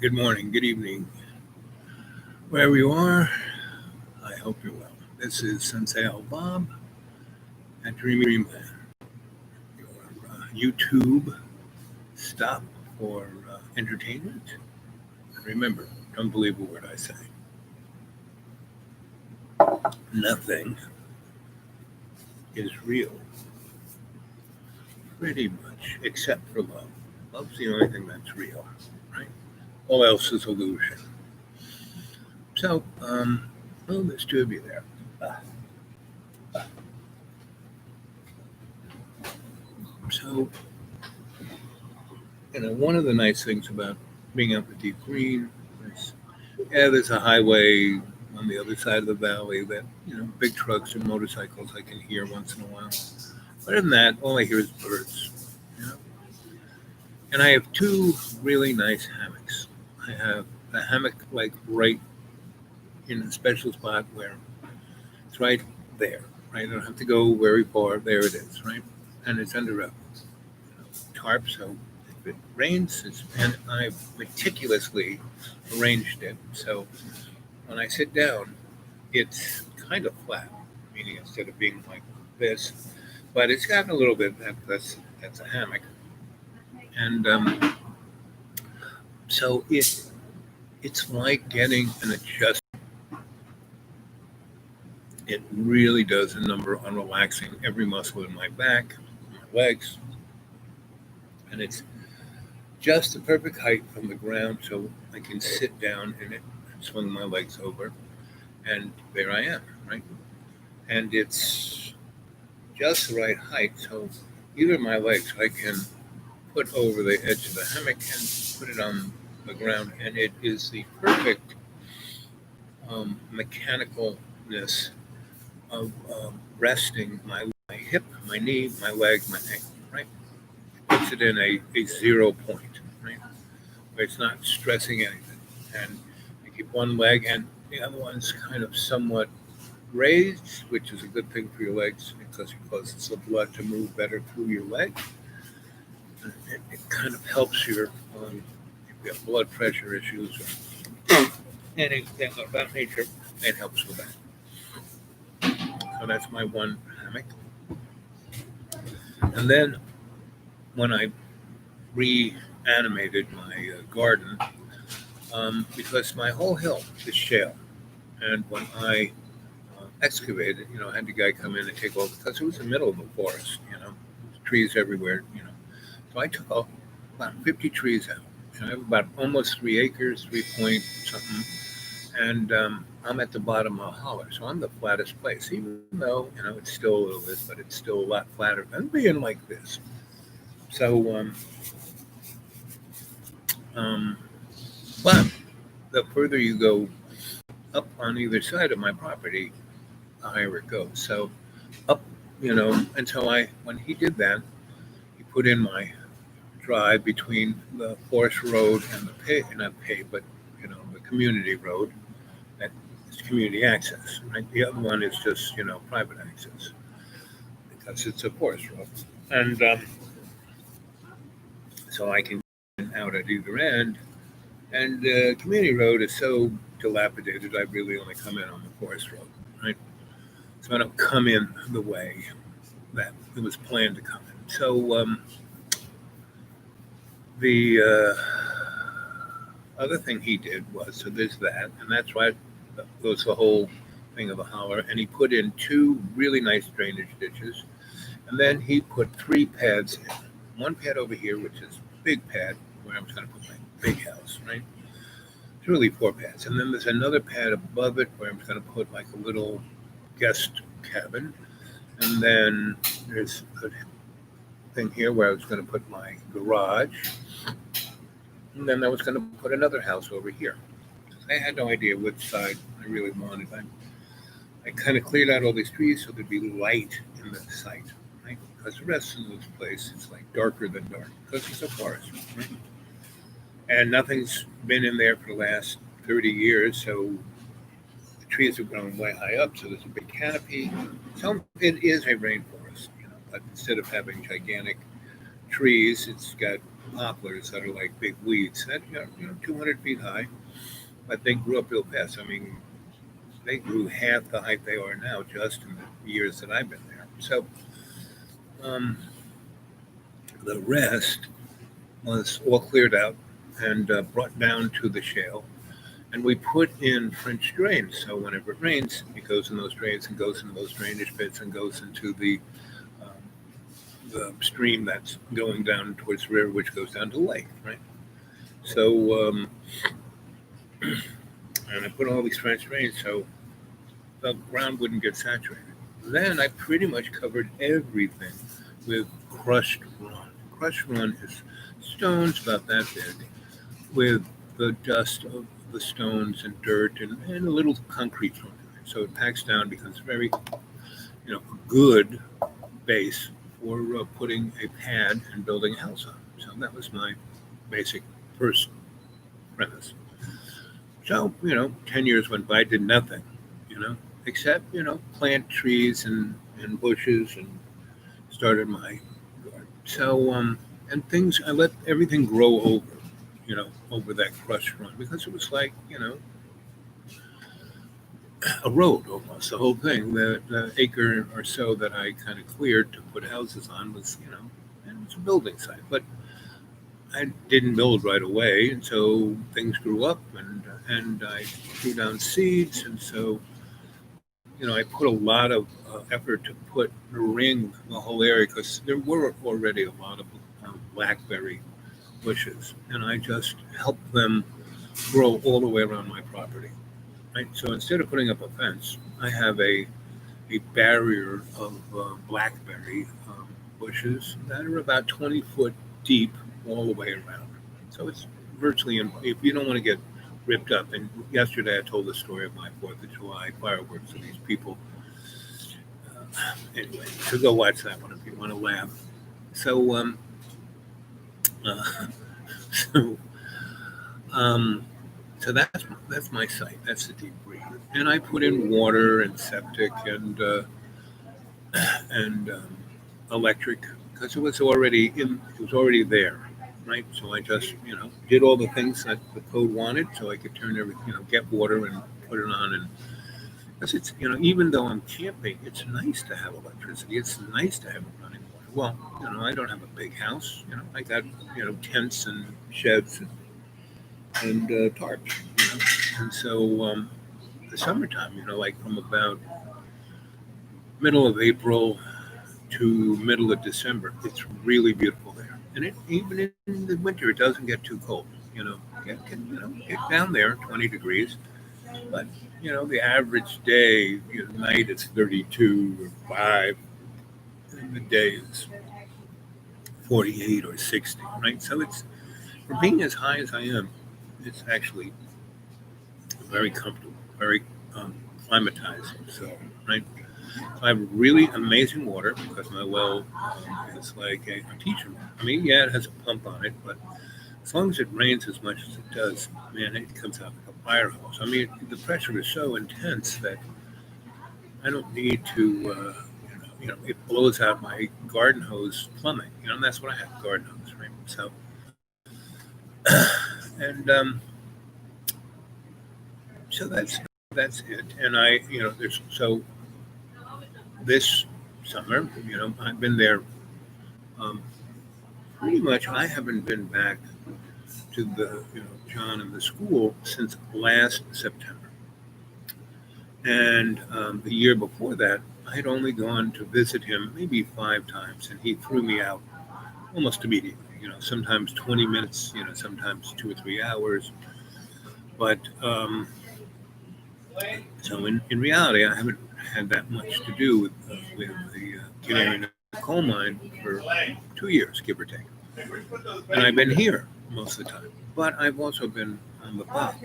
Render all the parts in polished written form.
Good morning, good evening, wherever you are. I hope you're well. This is Sensei Bob at Dreamland, your YouTube stop for entertainment. And remember, don't believe a word I say. Nothing is real, pretty much, except for love. Love's the only thing that's real, right? All else is illusion. So, well, there's two of you there. So, one of the nice things about being out with Deep Green is, there's a highway on the other side of the valley that, big trucks and motorcycles I can hear once in a while. Other than that, all I hear is birds. You know? And I have two really nice hammocks. I have a hammock like right in a special spot where it's right there, right? I don't have to go very far. There it is, right? And it's under a tarp, so if it rains, and I've meticulously arranged it. So when I sit down, it's kind of flat, meaning instead of being like this, but it's got a little bit, that's a hammock. And so it's like getting an adjustment. It really does a number on relaxing every muscle in my back, my legs, and it's just the perfect height from the ground so I can sit down in it and swing my legs over, and there I am, right? And it's just the right height, so either of my legs I can put over the edge of the hammock and put it on the ground, and it is the perfect mechanicalness of resting my hip, my knee, my leg, my ankle, right? It puts it in a 0 point, right? Where it's not stressing anything. And you keep one leg and the other one's kind of somewhat raised, which is a good thing for your legs because it causes the blood to move better through your leg. It kind of helps your, if you have blood pressure issues or anything of that nature, it helps with that. So that's my one hammock. And then when I reanimated my garden, because my whole hill is shale, and when I excavated, I had the guy come in and take over because it was the middle of the forest, trees everywhere, So I took about 50 trees out. And I have about almost 3 acres, 3 point something, and I'm at the bottom of a holler, so I'm the flattest place, even though, it's still a little bit, but it's still a lot flatter than being like this. So, but the further you go up on either side of my property, the higher it goes. So up, and so when he did that, he put in my drive between the forest road and the not pay, but, the community road. It's community access, right? The other one is just, private access because it's a forest road. And so I can get out at either end. And the community road is so dilapidated, I really only come in on the forest road, right? So I don't come in the way that it was planned to come in. So the other thing he did was, so there's that, and that's why goes the whole thing of a holler, and he put in 2 really nice drainage ditches, and then he put 3 pads in. One pad over here, which is a big pad, where I'm going to put my big house, right? It's really 4 pads. And then there's another pad above it where I'm going to put like a little guest cabin. And then there's a thing here where I was going to put my garage. And then I was going to put another house over here. I had no idea which side I really wanted. I kind of cleared out all these trees so there'd be light in the site, right? Because the rest of this place is like darker than dark because it's a forest, right? And nothing's been in there for the last 30 years, so the trees have grown way high up, so there's a big canopy. So it is a rainforest, but instead of having gigantic trees, it's got poplars that are like big weeds that 200 feet high, but they grew up real fast. I mean, they grew half the height they are now just in the years that I've been there. So um, the rest was all cleared out and brought down to the shale. And we put in French drains. So whenever it rains, it goes in those drains and goes into those drainage pits and goes into um, the stream that's going down towards the river, which goes down to the lake, right? So, and I put all these French drains so the ground wouldn't get saturated. Then I pretty much covered everything with crushed run. Crushed run is stones about that big with the dust of the stones and dirt and a little concrete thrown in there. So it packs down, becomes very, good base for putting a pad and building a house on. So that was my basic first premise. So, 10 years went by, did nothing, except, plant trees and bushes and started my garden. So, and things, I let everything grow over that crushed run because it was like, a road almost. The whole thing, the acre or so that I kind of cleared to put houses on was, and it was a building site. But I didn't build right away, and so things grew up, and I threw down seeds, and so I put a lot of effort to put a ring the whole area because there were already a lot of blackberry bushes, and I just helped them grow all the way around my property. Right, so instead of putting up a fence, I have a barrier of blackberry bushes that are about 20 foot deep all the way around. So it's virtually, if you don't want to get ripped up, and yesterday I told the story of my 4th of July fireworks and these people. Anyway, so go watch that one if you want to laugh. So, uh, so, um, so that's my site. That's the deep green, and I put in water and septic and electric because it was already there, right? So I just did all the things that the code wanted, so I could turn everything, get water and put it on, and because it's even though I'm camping, it's nice to have electricity. It's nice to have running water. Well, I don't have a big house. I got tents and sheds and tarps, and so the summertime, like from about middle of April to middle of December. It's really beautiful there, and even in the winter, it doesn't get too cold. Get down there 20 degrees, but the average day, night it's 32 or 5, and the day is 48 or 60. Right, so it's for being as high as I am, it's actually very comfortable, very climatizing. So right. So I have really amazing water because my well is like a teacher well. I mean, yeah, it has a pump on it, but as long as it rains as much as it does, man, it comes out like a fire hose. I mean, the pressure is so intense that I don't need to, it blows out my garden hose plumbing. And that's what I have, garden hose, right? So, and so that's it. And there's so this summer, I've been there. Um, Pretty much, I haven't been back to the John and the school since last September, and the year before that, I had only gone to visit him maybe 5 times, and he threw me out almost immediately. Sometimes 20 minutes, sometimes 2 or 3 hours, but so in reality, I haven't had that much to do with the canary in the coal mine for 2 years, give or take. And I've been here most of the time. But I've also been on the block,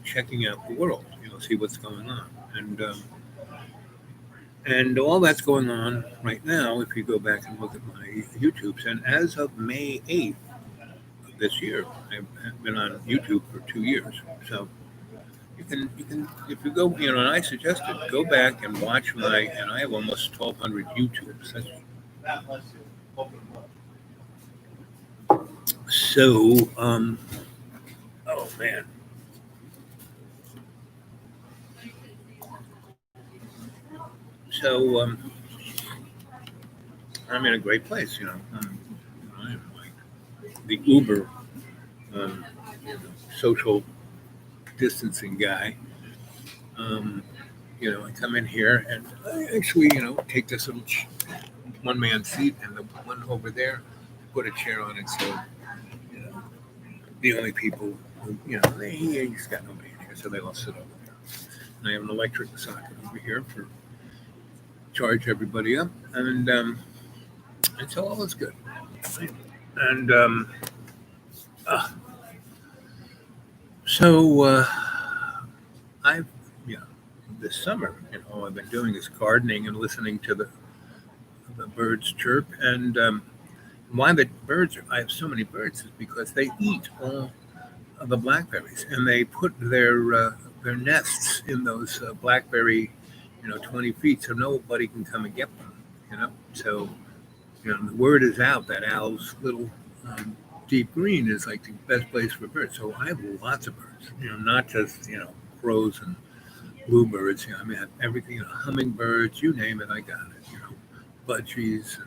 checking out the world, see what's going on. And all that's going on right now, if you go back and look at my YouTubes, and as of May 8th of this year, I've been on YouTube for 2 years. So you can if you go, and I suggested go back and watch and I have almost 1,200 YouTubes. So, oh man. So, I'm in a great place, you know. I'm like the Uber um, social distancing guy. Um, I come in here and I actually, take this little one man seat and the one over there, put a chair on it so, you know, the only people who, he's got nobody in here, so they all sit over there. And I have an electric socket over here for charge everybody up, and so all is good. And uh, so I've, yeah, this summer, I've been doing this gardening and listening to the birds chirp. And why the birds I have so many birds is because they eat all of the blackberries and they put their nests in those blackberry, 20 feet, so nobody can come and get them. So the word is out that Al's little deep green is like the best place for birds. So I have lots of birds, not just crows and bluebirds. I mean, I have everything, hummingbirds, you name it, I got it. Budgies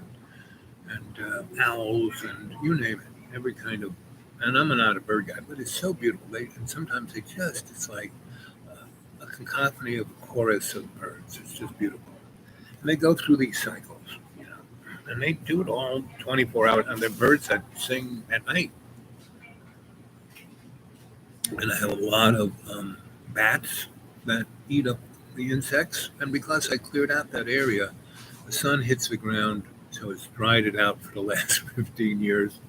and owls and you name it, every kind of. And I'm not a bird guy, but it's so beautiful. And sometimes it's like a cacophony of a chorus of birds. It's just beautiful. And they go through these cycles, and they do it all 24 hours. And they're birds that sing at night. And I have a lot of bats that eat up the insects. And because I cleared out that area, the sun hits the ground, so it's dried it out for the last 15 years.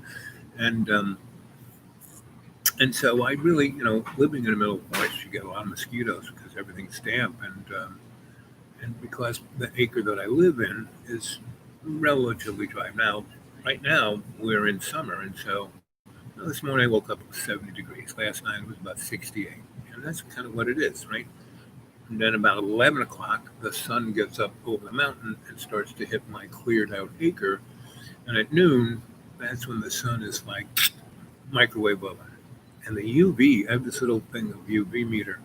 And and so I really, living in the middle of the forest, you get a lot of mosquitoes because everything's damp, and because the acre that I live in is relatively dry. Now, right now we're in summer, and so this morning I woke up, it was 70 degrees. Last night it was about 68, and that's kind of what it is, right? And then about 11 o'clock, the sun gets up over the mountain and starts to hit my cleared out acre. And at noon, that's when the sun is like microwave oven. And the UV, I have this little thing of UV meter,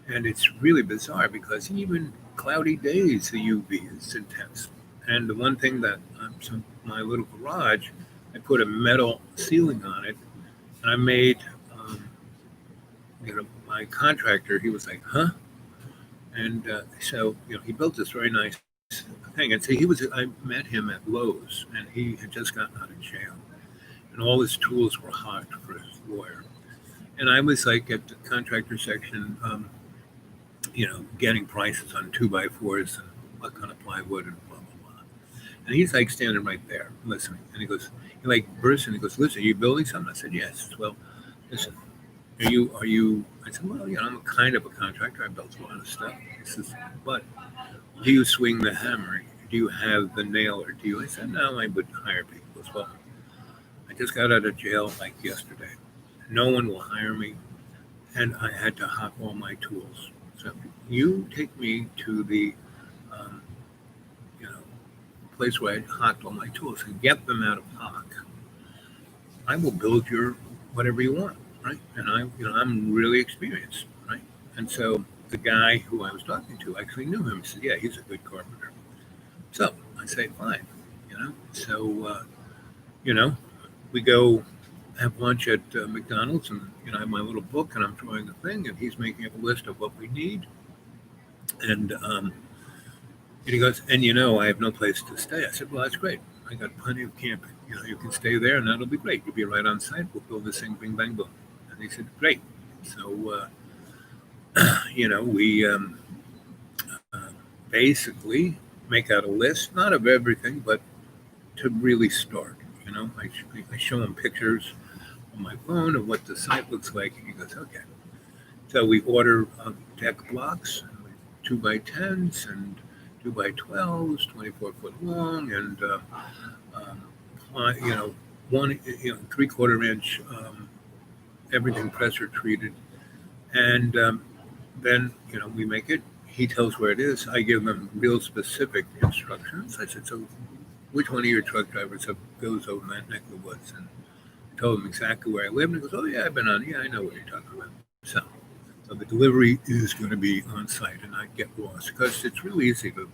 and it's really bizarre because even cloudy days, the UV is intense. And the one thing that so my little garage, I put a metal ceiling on it, and I made, my contractor, he was like, huh? And so, he built this very nice thing. And see, I met him at Lowe's, and he had just gotten out of jail. And all his tools were hot for his lawyer. And I was like at the contractor section, getting prices on 2x4s and what kind of plywood and blah, blah, blah. And he's like standing right there listening. And he like bursts in, he goes, listen, are you building something? I said, yes. Well, listen, are you, I said, well, I'm a kind of a contractor. I built a lot of stuff. He says, but do you swing the hammer? Do you have the nailer? I said, no, I would hire people. He goes, well, I just got out of jail like yesterday. No one will hire me. And I had to hawk all my tools. So you take me to the, um, place where I hawked all my tools and get them out of hawk. I will build your whatever you want, right? And I'm really experienced, right? And so the guy who I was talking to actually knew him. He said, yeah, he's a good carpenter. So I say, fine, So, we go have lunch at McDonald's, and I have my little book, and I'm drawing a thing, and he's making up a list of what we need. And he goes, and I have no place to stay. I said, well, that's great. I got plenty of camping. You can stay there, and that'll be great. You'll be right on site. We'll build this thing, bing, bang, boom. And he said, great. So, we basically make out a list, not of everything, but to really start. I show him pictures on my phone of what the site looks like, and he goes, okay. So we order deck blocks, 2x10s and 2x12s, 24-foot long, and one 3/4 inch, everything pressure treated, and then we make it. He tells where it is. I give him real specific instructions. I said, so which one of your truck drivers goes over that neck of the woods? And told him exactly where I live, and he goes, "Oh yeah, I've been on. Yeah, I know what you're talking about." So the delivery is going to be on site and not get lost because it's really easy to,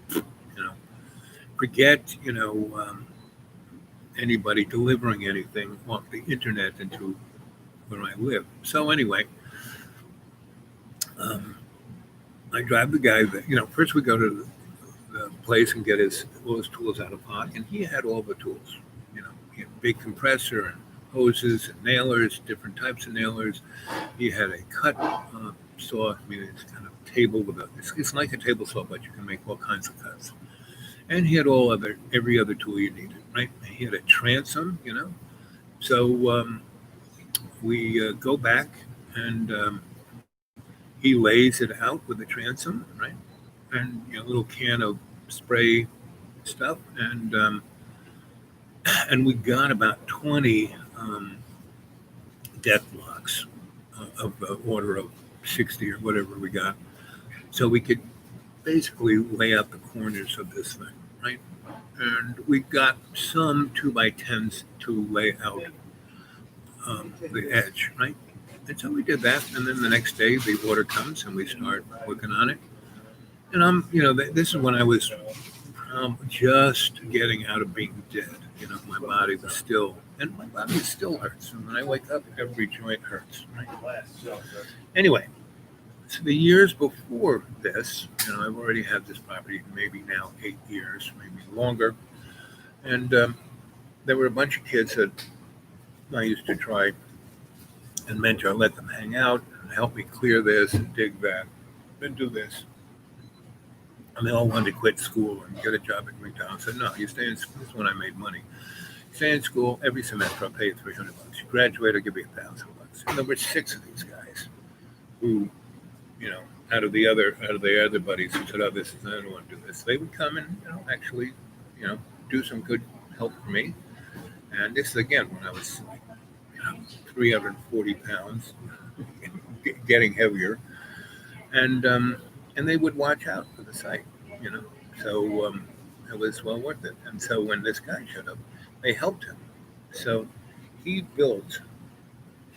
forget, anybody delivering anything off the internet into where I live. So anyway, um, I drive the guy. First we go to the place and get all his tools out of pocket, and he had all the tools. He had a big compressor and hoses and nailers, different types of nailers. He had a cut saw. I mean, it's kind of table with it's like a table saw, but you can make all kinds of cuts. And he had every other tool you needed, right? He had a transom, So we go back, and he lays it out with the transom, right? And a little can of spray stuff, and we got about 20 deck blocks of the order of 60 or whatever we got, so we could basically lay out the corners of this thing, right? And we got some 2x10s to lay out the edge, right? And so we did that, and then the next day the order comes and we start working on it. And this is when I was just getting out of being dead. My body was still, and my body still hurts. And when I wake up, every joint hurts, right? Anyway, so the years before this, I've already had this property maybe now 8 years, maybe longer. And there were a bunch of kids that I used to try and mentor, let them hang out and help me clear this and dig that and do this. And they all wanted to quit school and get a job at McDonald's. I said, no, you stay in school. This is when I made money. Stay in school every semester. I'll pay you $300. You graduate, I'll give you $1,000. And there were 6 of these guys who, out of the other buddies who said, oh, I don't want to do this. They would come and, actually, do some good help for me. And this is again when I was 340 pounds, getting heavier, and they would watch out for the site, So it was well worth it. And so when this guy showed up, they helped him. So he built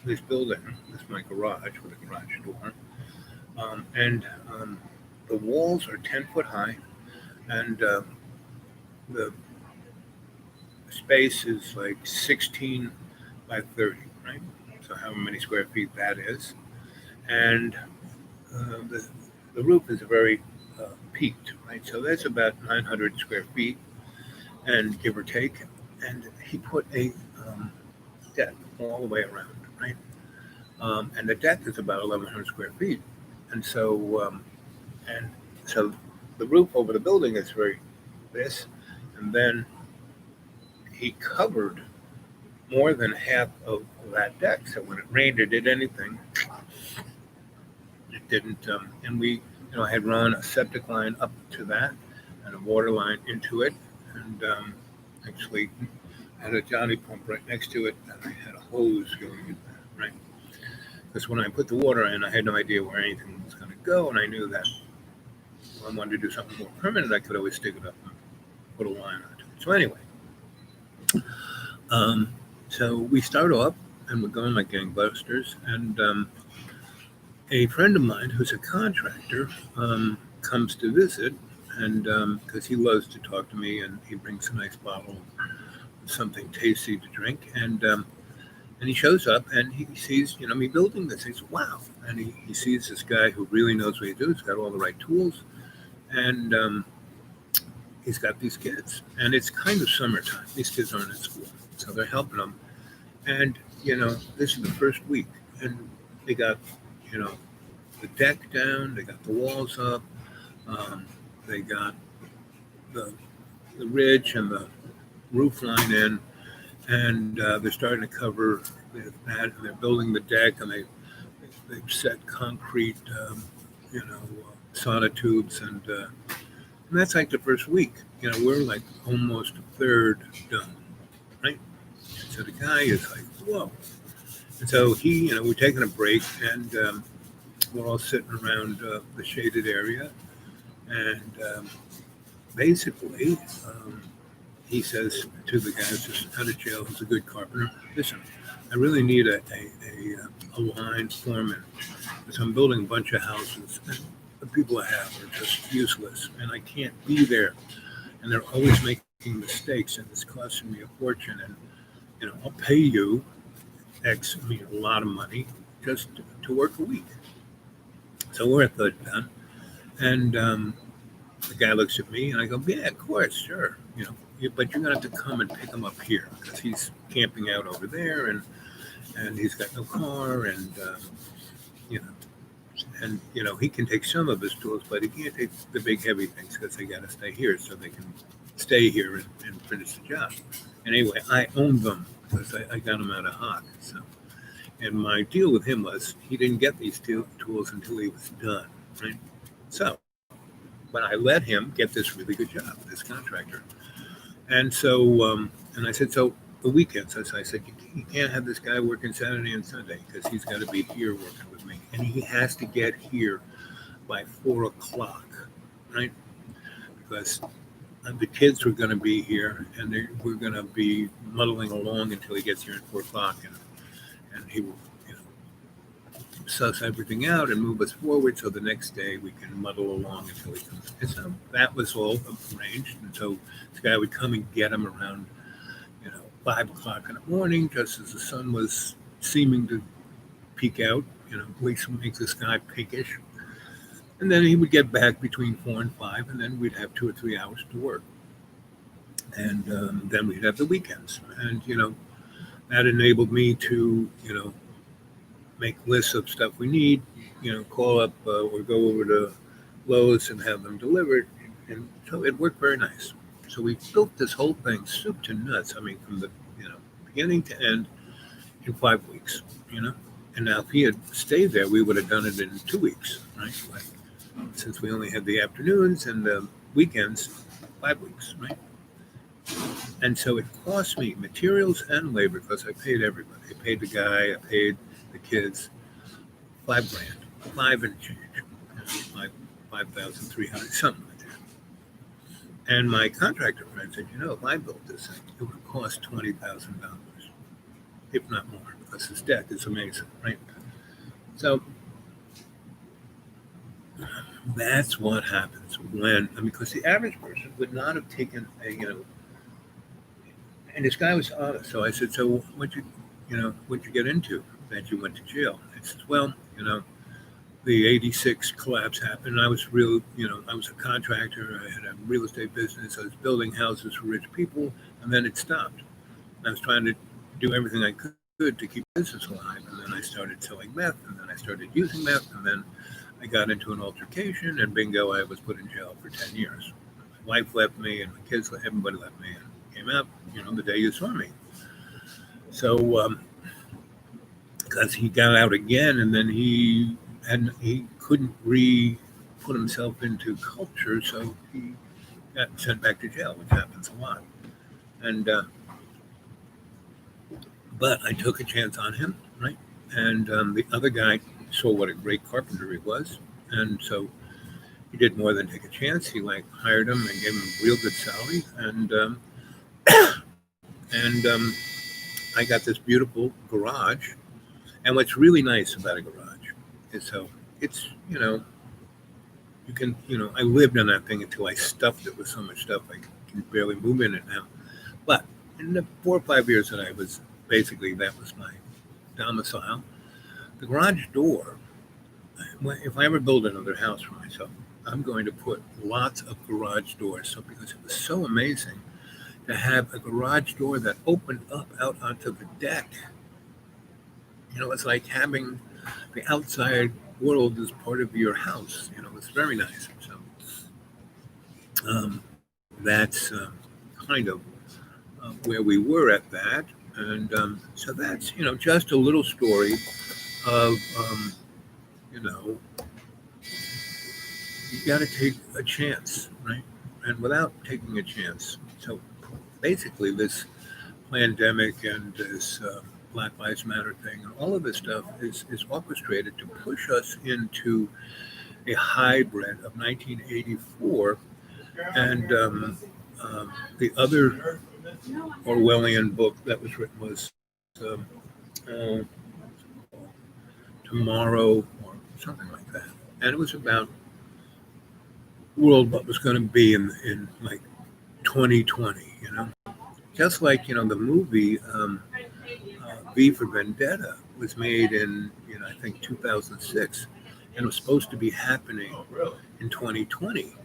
this building. This is my garage with a garage door, and the walls are 10 foot high, and the space is like 16 by 30, right? So however many square feet that is. And the roof is very peaked, right? So that's about 900 square feet, and give or take. And he put a deck all the way around, right? And the deck is about 1,100 square feet. And so the roof over the building is this, and then he covered more than half of that deck. So when it rained or did anything, it didn't. And we, I had run a septic line up to that and a water line into it, and actually had a Johnny pump right next to it, and I had a hose going in there, right? Because when I put the water in, I had no idea where anything was going to go, and I knew that if I wanted to do something more permanent, I could always stick it up and put a line onto it. So anyway. So we start off, and we're going like gangbusters, and a friend of mine who's a contractor comes to visit, and because he loves to talk to me, and he brings a nice bottle of something tasty to drink, and he shows up, and he sees, me building this. He says, wow, and he sees this guy who really knows what he does, he's got all the right tools, and he's got these kids, and it's kind of summertime. These kids aren't at school, so they're helping them. And, this is the first week, and they got, the deck down, they got the walls up, they got the ridge and the roof line in, and they're starting to cover that, and they're building the deck, and they've set concrete, sonotubes, and that's like the first week. We're like almost a third done, right? So the guy is like, whoa. And so we're taking a break, and we're all sitting around the shaded area. And basically, he says to the guy who's just out of jail, who's a good carpenter, listen, I really need a line foreman because I'm building a bunch of houses and the people I have are just useless and I can't be there. And they're always making mistakes and it's costing me a fortune. And, I'll pay you a lot of money just to work a week. So we're at the done. And the guy looks at me and I go, yeah, of course, sure. But you're going to have to come and pick him up here because he's camping out over there and he's got no car you know, he can take some of his tools, but he can't take the big heavy things because they got to stay here so they can stay here and finish the job. And anyway, I owned them because I got them out of hock. So, and my deal with him was he didn't get these tools until he was done, right? So, but I let him get this really good job, this contractor. And so, and I said, so the weekends, as I said, you can't have this guy working Saturday and Sunday because he's got to be here working with me. And he has to get here by 4:00, right? Because the kids were going to be here and we're going to be muddling along until he gets here at 4:00. And he will, suss everything out and move us forward so the next day we can muddle along until he comes. And so that was all arranged. And so this guy would come and get him around 5:00 in the morning, just as the sun was seeming to peek out, at least make the sky pinkish. And then he would get back between 4 and 5, and then we'd have 2 or 3 hours to work. And then we'd have the weekends. And, that enabled me to, make lists of stuff we need, call up or go over to Lowe's and have them delivered. And so it worked very nice. So we built this whole thing soup to nuts. I mean, from the beginning to end in 5 weeks. And now if he had stayed there, we would have done it in 2 weeks, right? But since we only had the afternoons and the weekends, 5 weeks, right? And so it cost me materials and labor because I paid everybody. I paid the guy, I paid the kids, $5,000, 5 and change, 5,300, something like that. And my contractor friend said, if I built this thing, it would cost $20,000, if not more, because his deck is amazing, right? So that's what happens because the average person would not have taken and this guy was honest. So I said, so what'd you get into that you went to jail? He says, well, the 86 collapse happened. I was I was a contractor. I had a real estate business. I was building houses for rich people, and then it stopped. I was trying to do everything I could to keep business alive, and then I started selling meth, and then I started using meth, and then I got into an altercation, and bingo, I was put in jail for 10 years. My wife left me, and my kids, everybody left me, and came out, the day you saw me. So, because he got out again, and then he couldn't put himself into culture, so he got sent back to jail, which happens a lot. And but I took a chance on him, right? And the other guy saw what a great carpenter he was, and so he did more than take a chance. He hired him and gave him a real good salary, and I got this beautiful garage. And what's really nice about a garage is how it's, you can, I lived in that thing until I stuffed it with so much stuff I can barely move in it now. But in the 4 or 5 years that I was, basically that was my domicile, the garage door, if I ever build another house for myself, I'm going to put lots of garage doors. So because it was so amazing to have a garage door that opened up out onto the deck. It's like having the outside world as part of your house. It's very nice. So that's kind of where we were at that. And so that's, just a little story of, you got to take a chance, right? And without taking a chance. So basically this pandemic and this Black Lives Matter thing and all of this stuff is orchestrated to push us into a hybrid of 1984 and The other Orwellian book that was written was um, uh, Tomorrow or something like that, and it was about world what was going to be in like 2020. Just like the movie V for Vendetta was made in I think 2006, and it was supposed to be happening in 2020.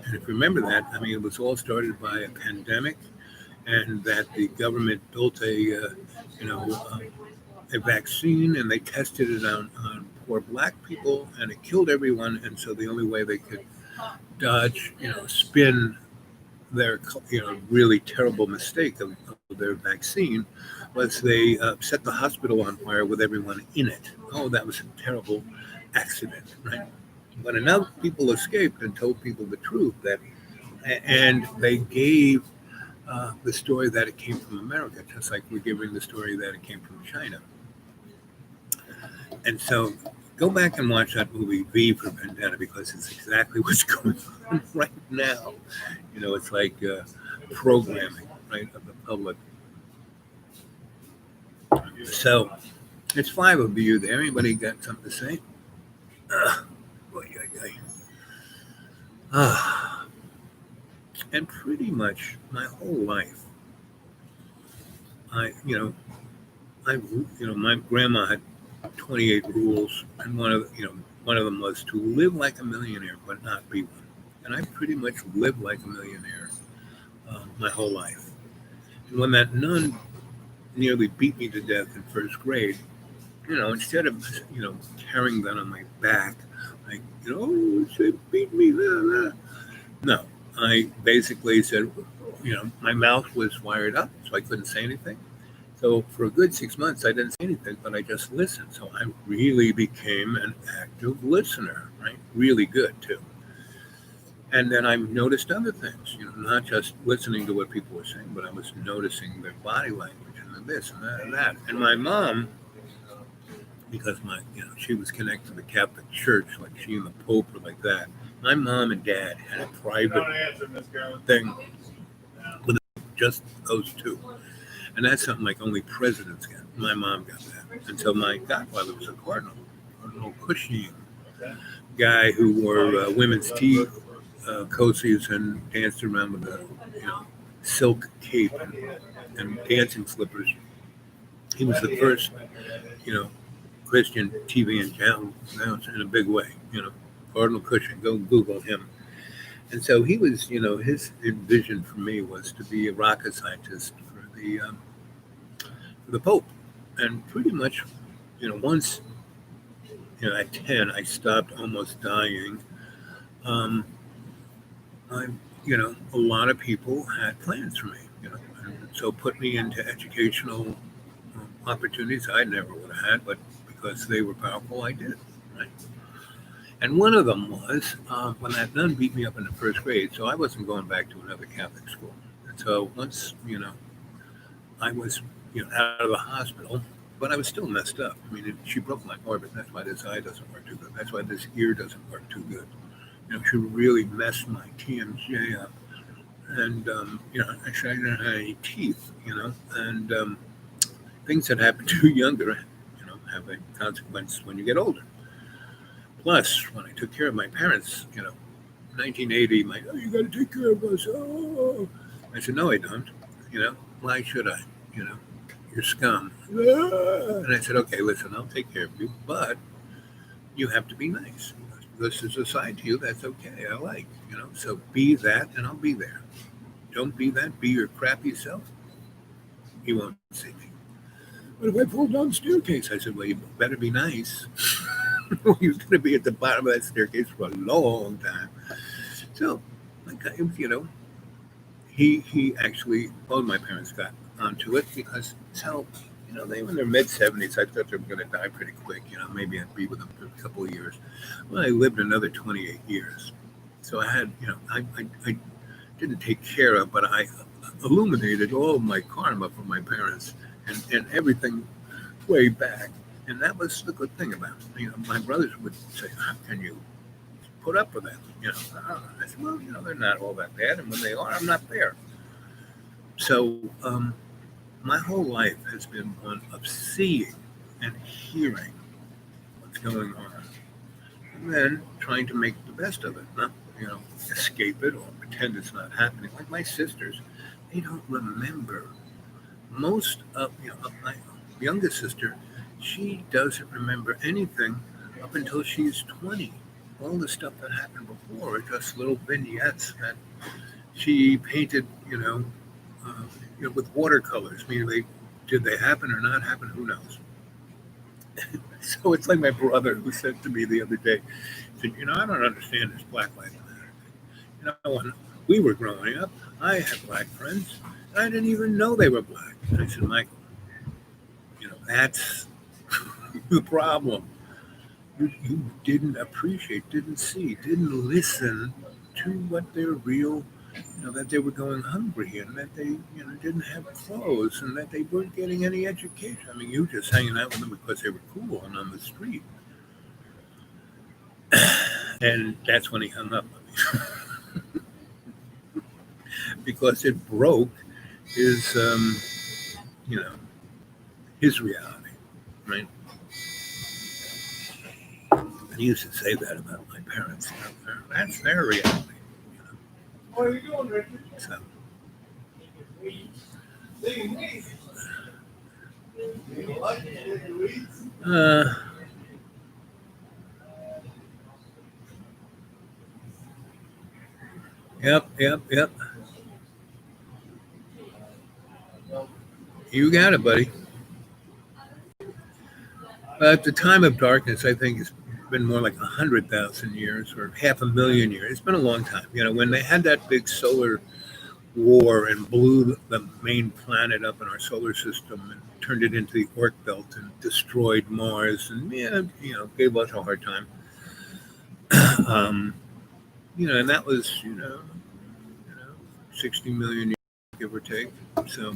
And if you remember that, I mean, it was all started by a pandemic, and that the government built a vaccine, and they tested it on poor black people, and it killed everyone. And so the only way they could dodge, spin their really terrible mistake of their vaccine was they set the hospital on fire with everyone in it. Oh, that was a terrible accident, right? But enough people escaped and told people the truth and they gave the story that it came from America, just like we're giving the story that it came from China. And so go back and watch that movie V for Vendetta, because it's exactly what's going on right now. It's like programming, right, of the public. So it's 5 of you there. Anybody got something to say? And pretty much my whole life, my grandma had 28 rules, and one of them was to live like a millionaire but not be one. And I pretty much lived like a millionaire my whole life. And when that nun nearly beat me to death in first grade, instead of carrying that on my back, like she beat me, blah, blah. No, I basically said, my mouth was wired up, so I couldn't say anything. So for a good 6 months, I didn't say anything, but I just listened. So I really became an active listener, right? Really good, too. And then I noticed other things, not just listening to what people were saying, but I was noticing their body language and this and that and that. And my mom, because she was connected to the Catholic Church, like she and the Pope were like that. My mom and dad had a private thing with just those two. And that's something like only presidents get. My mom got that. And so my godfather was a Cardinal Cushing guy who wore women's tea coatsies and danced around with a silk cape and dancing slippers. He was the first, Christian TV announcer in a big way. Cardinal Cushing. Go Google him. And so he was, his vision for me was to be a rocket scientist for the Pope. And pretty much, once, at 10, I stopped almost dying. A lot of people had plans for me, and so put me into educational opportunities I never would have had, but because they were powerful, I did, right? And one of them was when that nun beat me up in the first grade, so I wasn't going back to another Catholic school. And so once, I was, out of the hospital, but I was still messed up. I mean, she broke my orbit. That's why this eye doesn't work too good. That's why this ear doesn't work too good. She really messed my TMJ up. And, actually I didn't have any teeth, and things that happen to you younger, have a consequence when you get older. Plus, when I took care of my parents, 1980, you got to take care of us. Oh, I said, no, I don't. Why should I? You're scum. And I said, okay, listen, I'll take care of you, but you have to be nice. This is a side to you that's okay. I like, so be that, and I'll be there. Don't be that. Be your crappy self. You won't see me. What if I fall down the staircase? I said, well, you better be nice. He was going to be at the bottom of that staircase for a long time. So, he actually, both my parents got onto it because, they were in their mid-70s. I thought they were going to die pretty quick. Maybe I'd be with them for a couple of years. Well, I lived another 28 years. So I had, I didn't take care of, but I illuminated all of my karma from my parents and everything way back. And that was the good thing about it. My brothers would say, how can you put up with them. I said, well, they're not all that bad, and when they are, I'm not there. So my whole life has been one of seeing and hearing what's going on, and then trying to make the best of it, not escape it or pretend it's not happening. Like my sisters, they don't remember most of my youngest sister. She doesn't remember anything up until she's 20. All the stuff that happened before are just little vignettes that she painted, uh, with watercolors. I mean, did they happen or not happen? Who knows? So it's like my brother who said to me the other day, he said, I don't understand this Black Lives Matter thing. When we were growing up, I had black friends, and I didn't even know they were black. And I said, Michael, that's the problem. You didn't appreciate, didn't see, didn't listen to what their real, that they were going hungry and that they, didn't have clothes and that they weren't getting any education. I mean, you were just hanging out with them because they were cool and on the street. And that's when he hung up on me. Because it broke his, his reality, right? And he used to say that about my parents. That's their reality. What are you doing, Richard? So, yep. You got it, buddy. At the time of darkness, I think it's been more like 100,000 years or 500,000 years. It's been a long time. When they had that big solar war and blew the main planet up in our solar system and turned it into the Oort belt and destroyed Mars and gave us a hard time. And that was 60 million years, give or take. So.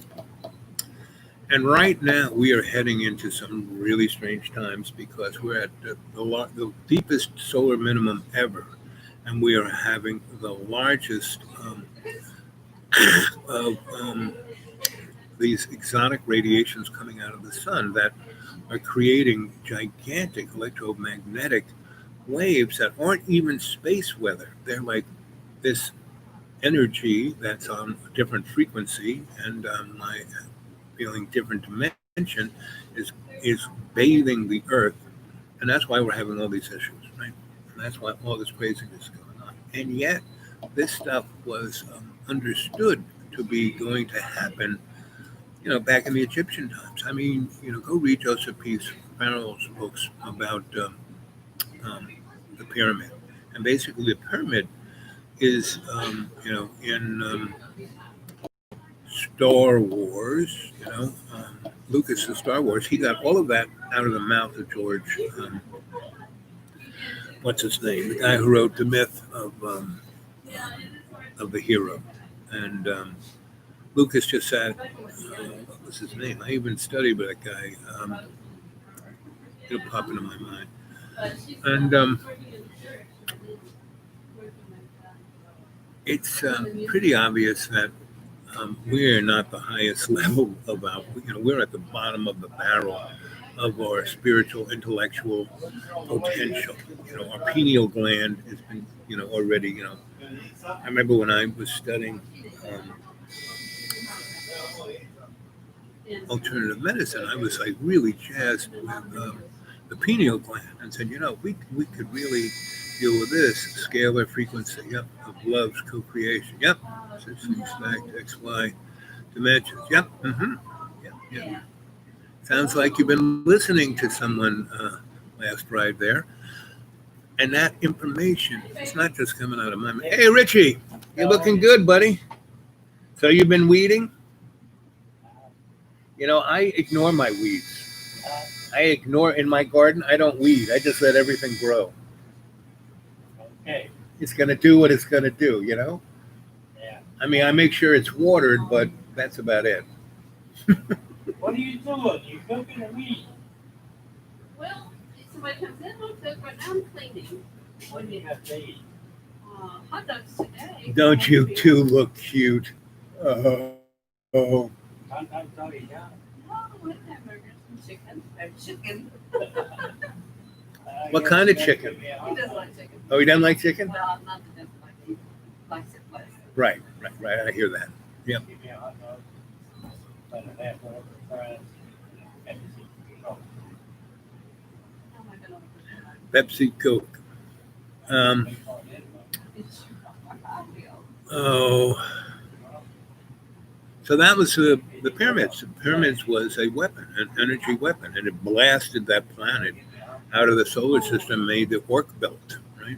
And right now, we are heading into some really strange times because we're at the deepest solar minimum ever, and we are having the largest of these exotic radiations coming out of the sun that are creating gigantic electromagnetic waves that aren't even space weather. They're like this energy that's on a different frequency, and my feeling different dimension is bathing the earth, and that's why we're having all these issues, right? And that's why all this craziness is going on. And yet, this stuff was understood to be going to happen, back in the Egyptian times. I mean, go read Joseph P. Farrell's books about the pyramid, and basically the pyramid is, in Star Wars, Lucas's Star Wars, he got all of that out of the mouth of George, what's his name? The guy who wrote the myth of the hero. And Lucas just said, what was his name? I even studied with that guy. It'll pop into my mind. And it's pretty obvious that we're not the highest level of our, we're at the bottom of the barrel of our spiritual, intellectual potential. Our pineal gland has been, already, I remember when I was studying alternative medicine, I was like really jazzed with the pineal gland and said, we could really deal with this scalar frequency, of love's co-creation, 6 stacked XY dimensions, yep. Sounds like you've been listening to someone last ride there, and that information, it's not just coming out of my mind. Hey, Richie, you're looking good, buddy. So you've been weeding? I ignore my weeds. I ignore in my garden. I don't weed. I just let everything grow. Okay. It's going to do what it's going to do, Yeah. I mean, I make sure it's watered, but that's about it. What are you doing? You cooking or me? Well, if somebody comes in, I'll cook. Right now I'm cleaning. What do you have to eat? Hot dogs today. Don't you two look cute? Oh, Hot dogs all you got? No, with hamburgers and chicken. Chicken. What kind of chicken? He doesn't like chicken. Oh, he doesn't like chicken? Well, not that doesn't like it. He likes it less. Right. I hear that. Give me a hot dog. And a half whatever fries. And oh, Oh my God. Pepsi, Coke. It's I feel. Oh. So that was the pyramids. The pyramids was a weapon, an energy weapon, and it blasted that planet out of the solar system, made the Orc belt, right?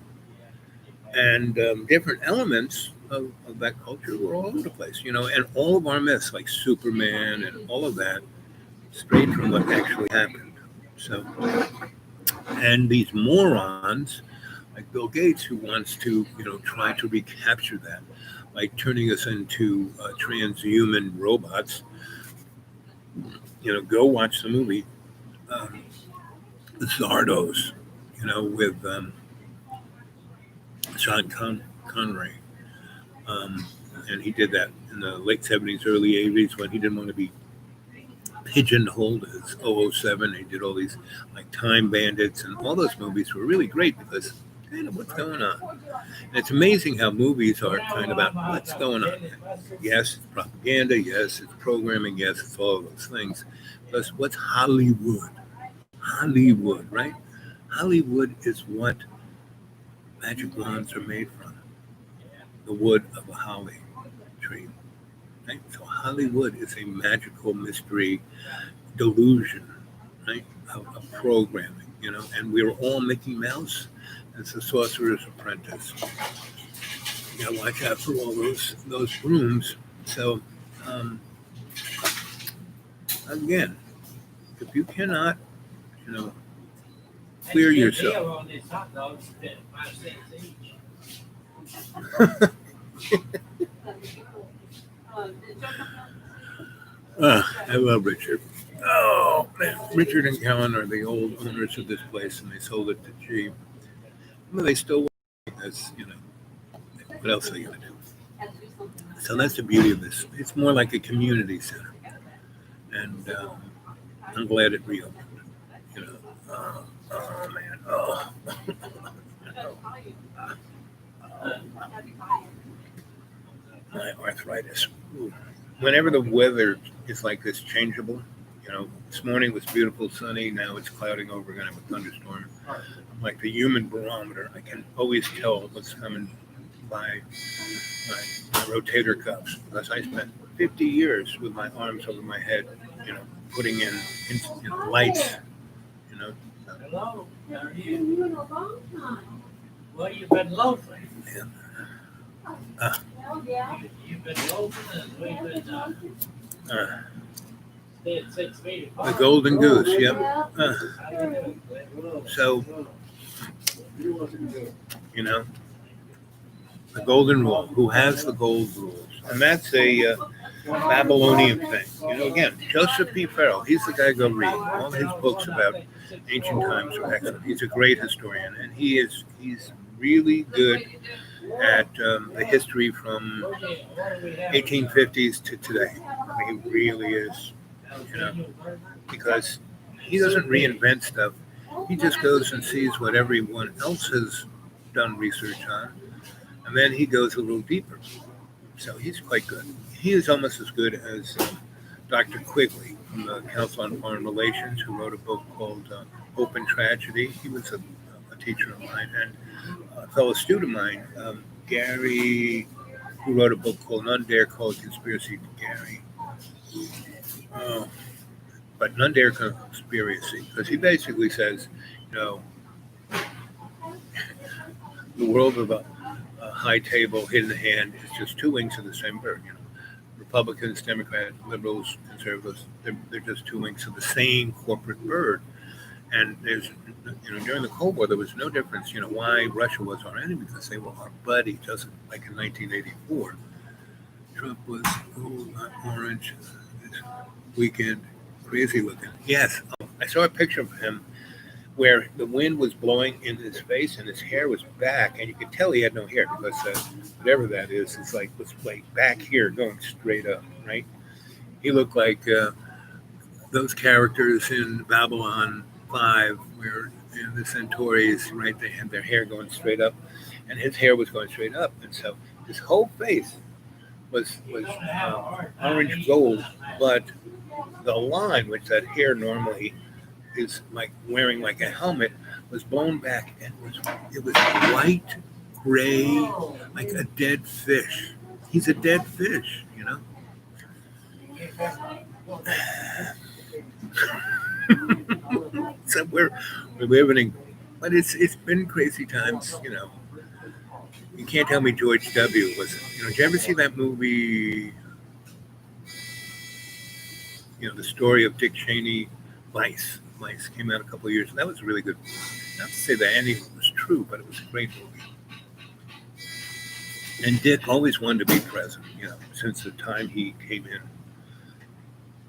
And different elements of that culture were all over the place, and all of our myths, like Superman and all of that, straight from what actually happened. So, and these morons like Bill Gates, who wants to, try to recapture that, like turning us into transhuman robots. Go watch the movie Zardos, with Sean Connery. And he did that in the late 70s, early 80s when he didn't want to be pigeonholed as 007. He did all these like Time Bandits, and all those movies were really great because kind of what's going on. And it's amazing how movies are kind of about what's going on. Yes, it's propaganda. Yes, it's programming. Yes, it's all of those things. Plus, what's Hollywood? Hollywood, right? Hollywood is what magic wands are made from. The wood of a holly tree. Right? So Hollywood is a magical mystery delusion, right? Of programming, and we're all Mickey Mouse. It's the Sorcerer's Apprentice. You gotta watch out for all those brooms. So again, if you cannot, clear yourself. Deal on these hot dogs at 5 cents each. I love Richard. Oh man, Richard and Kellen are the old owners of this place, and they sold it to G. Well, they still work as what else are they gonna do? So that's the beauty of this. It's more like a community center, and I'm glad it reopened. Oh man, oh. My arthritis. Ooh. Whenever the weather is like this, changeable. This morning was beautiful, sunny. Now it's clouding over. We're gonna have a thunderstorm. Like the human barometer, I can always tell what's coming by my rotator cuffs because I spent 50 years with my arms over my head, putting in lights, Hello, how are you? Well, you've been loafing. You've been loafing and we've been staying 6 feet The apart. golden goose. Yep. So, the golden rule. Who has the gold rules? And that's a Babylonian thing. Again, Joseph P. Farrell, he's the guy to go read. All his books about ancient times are excellent. He's a great historian, and he's really good at the history from 1850s to today. I mean, he really is, because he doesn't reinvent stuff. He just goes and sees what everyone else has done research on, and then he goes a little deeper. So he's quite good. He is almost as good as Dr. Quigley from the Council on Foreign Relations, who wrote a book called Open Tragedy. He was a teacher of mine, and a fellow student of mine, Gary, who wrote a book called None Dare Call It Conspiracy to Gary. But None Dare Conspiracy, because he basically says, the world of a high table, hidden hand is just two wings of the same bird. Republicans, Democrats, liberals, conservatives, they're just two wings of the same corporate bird. And there's, during the Cold War, there was no difference, why Russia was our enemy, because they were our buddy, just like in 1984. Trump was not orange this weekend, crazy looking. Yes, I saw a picture of him where the wind was blowing in his face and his hair was back, and you could tell he had no hair because whatever that is like was like back here going straight up, right? He looked like those characters in Babylon 5 where the Centaurs, right, they had their hair going straight up, and his hair was going straight up, and so his whole face was orange gold, but the line, which that hair normally is like wearing like a helmet, was blown back and it was white, gray, like a dead fish. He's a dead fish, you know. So we're living, but it's been crazy times, you know. You can't tell me George W. was, you know. Did you ever see that movie? You know, the story of Dick Cheney, Vice. Vice came out a couple of years. That was a really good movie. Not to say that any of it was true, but it was a great movie. And Dick always wanted to be president, you know, since the time he came in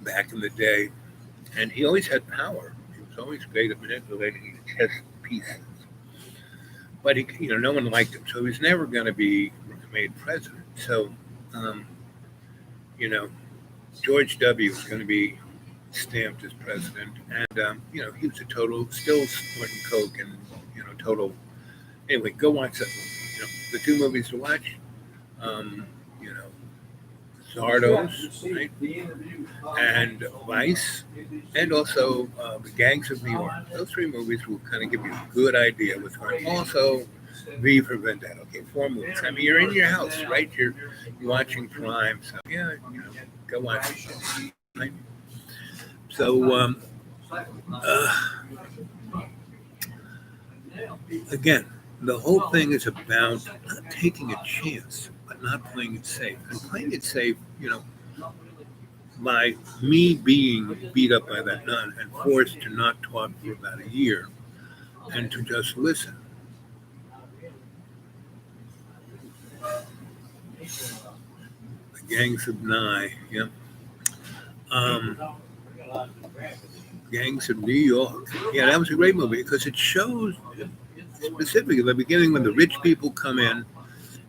back in the day. And he always had power. He was always great at manipulating chess pieces. But he, you know, no one liked him, so he was never going to be made president. So, you know, George W. was going to be stamped as president, and you know, he was a total, still snorting coke, and you know, total. Anyway, go watch that movie. You know, the two movies to watch. You know, Zardos, right? And Vice, and also the Gangs of New York. Those three movies will kind of give you a good idea what's going on. Also, V for Vendetta. Okay, 4 movies. I mean, you're in your house, right? You're watching Prime, so yeah, you know, go watch it. Right? So again, the whole thing is about not taking a chance, but not playing it safe. And playing it safe, you know, by me being beat up by that nun and forced to not talk for about a year and to just listen. The Gangs of Nye, yeah. Gangs of New York. Yeah, that was a great movie because it shows specifically the beginning when the rich people come in